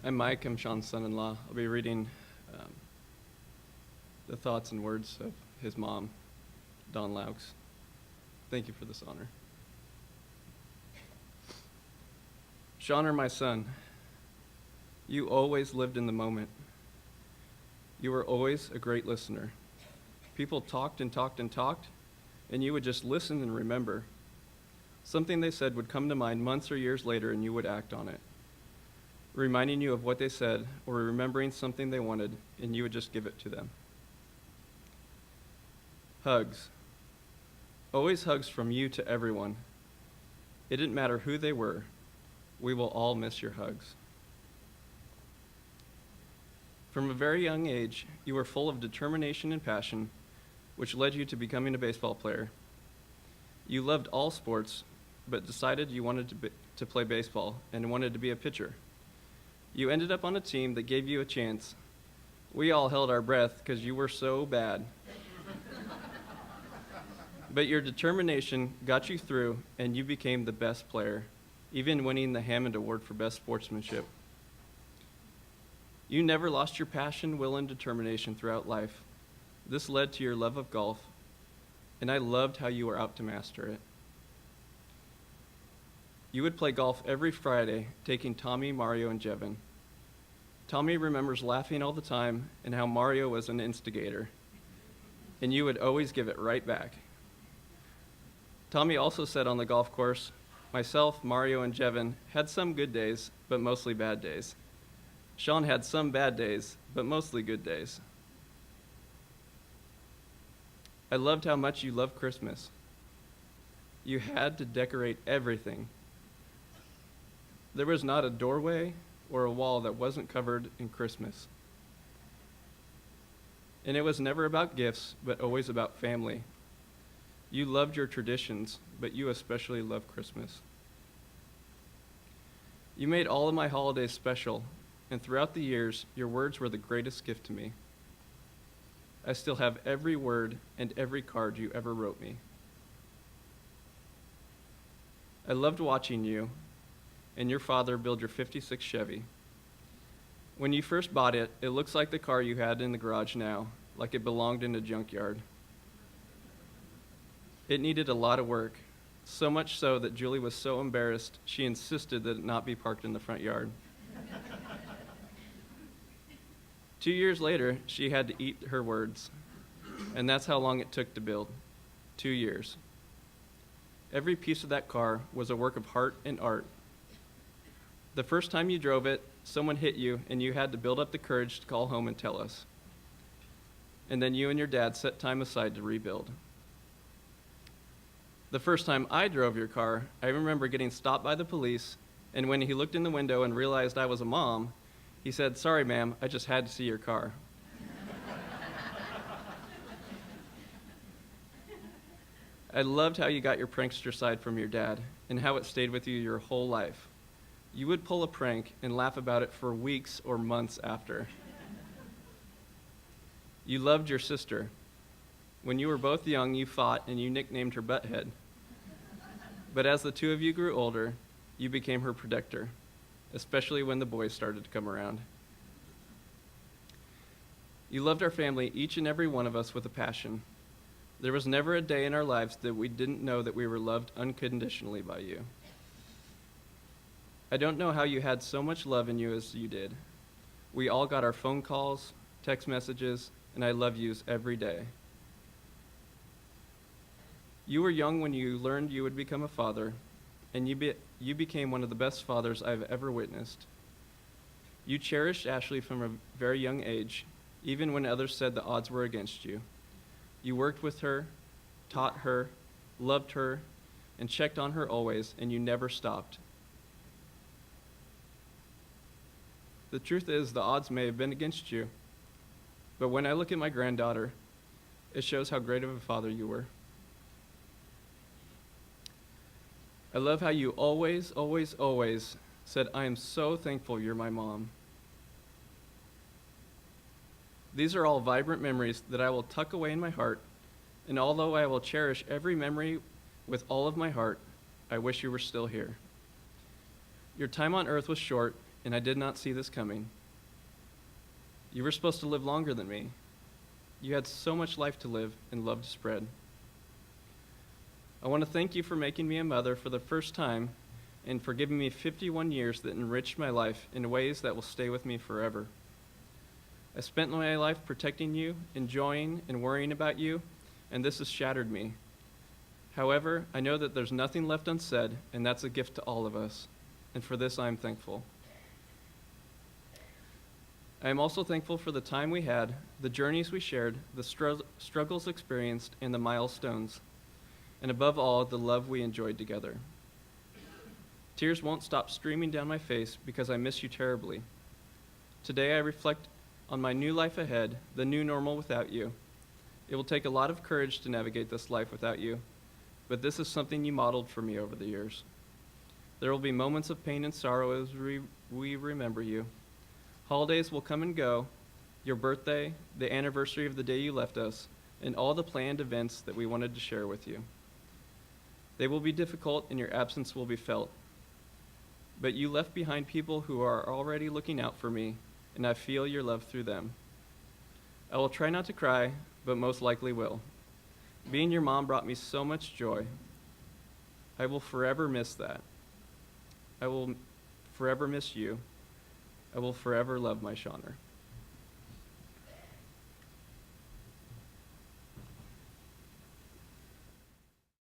I'm Mike. I'm Shawn's son-in-law. I'll be reading um, the thoughts and words of his mom, Dawn Loucks. Thank you for this honor. Shawn, my son, you always lived in the moment. You were always a great listener. People talked and talked and talked, and you would just listen and remember. Something they said would come to mind months or years later, and you would act on it, reminding you of what they said or remembering something they wanted, and you would just give it to them. Hugs. Always hugs from you to everyone. It didn't matter who they were. We will all miss your hugs. From a very young age, you were full of determination and passion, which led you to becoming a baseball player. You loved all sports, but decided you wanted to play baseball and wanted to be a pitcher. You ended up on a team that gave you a chance. We all held our breath because you were so bad. But your determination got you through, and you became the best player, even winning the Hammond Award for Best Sportsmanship. You never lost your passion, will, and determination throughout life. This led to your love of golf, and I loved how you were out to master it. You would play golf every Friday, taking Tommy, Mario, and Jevin. Tommy remembers laughing all the time and how Mario was an instigator, and you would always give it right back. Tommy also said on the golf course, myself, Mario, and Jevin had some good days, but mostly bad days. Shawn had some bad days, but mostly good days. I loved how much you loved Christmas. You had to decorate everything. There was not a doorway or a wall that wasn't covered in Christmas. And it was never about gifts, but always about family. You loved your traditions, but you especially loved Christmas. You made all of my holidays special, and throughout the years, your words were the greatest gift to me. I still have every word and every card you ever wrote me. I loved watching you and your father build your '56 Chevy. When you first bought it, it looks like the car you had in the garage now, like it belonged in a junkyard. It needed a lot of work, so much so that Julie was so embarrassed she insisted that it not be parked in the front yard. 2 years later, she had to eat her words, and that's how long it took to build, 2 years. Every piece of that car was a work of heart and art. The first time you drove it, someone hit you, and you had to build up the courage to call home and tell us. And then you and your dad set time aside to rebuild. The first time I drove your car, I remember getting stopped by the police, and when he looked in the window and realized I was a mom, he said, "Sorry, ma'am, I just had to see your car." I loved how you got your prankster side from your dad and how it stayed with you your whole life. You would pull a prank and laugh about it for weeks or months after. You loved your sister. When you were both young, you fought and you nicknamed her Butthead. But as the two of you grew older, you became her protector, especially when the boys started to come around. You loved our family, each and every one of us, with a passion. There was never a day in our lives that we didn't know that we were loved unconditionally by you. I don't know how you had so much love in you as you did. We all got our phone calls, text messages, and I love yous every day. You were young when you learned you would become a father, and you became one of the best fathers I've ever witnessed. You cherished Ashley from a very young age, even when others said the odds were against you. You worked with her, taught her, loved her, and checked on her always, and you never stopped. The truth is, the odds may have been against you, but when I look at my granddaughter, it shows how great of a father you were. I love how you always, always, always said, "I am so thankful you're my mom." These are all vibrant memories that I will tuck away in my heart, and although I will cherish every memory with all of my heart, I wish you were still here. Your time on earth was short, and I did not see this coming. You were supposed to live longer than me. You had so much life to live and love to spread. I want to thank you for making me a mother for the first time and for giving me 51 years that enriched my life in ways that will stay with me forever. I spent my life protecting you, enjoying and worrying about you, and this has shattered me. However, I know that there's nothing left unsaid, and that's a gift to all of us, and for this I am thankful. I am also thankful for the time we had, the journeys we shared, the struggles experienced, and the milestones, and above all, the love we enjoyed together. Tears won't stop streaming down my face because I miss you terribly. Today I reflect on my new life ahead, the new normal without you. It will take a lot of courage to navigate this life without you, but this is something you modeled for me over the years. There will be moments of pain and sorrow as we remember you. Holidays will come and go, your birthday, the anniversary of the day you left us, and all the planned events that we wanted to share with you. They will be difficult and your absence will be felt. But you left behind people who are already looking out for me, and I feel your love through them. I will try not to cry, but most likely will. Being your mom brought me so much joy. I will forever miss that. I will forever miss you. I will forever love my Shawner.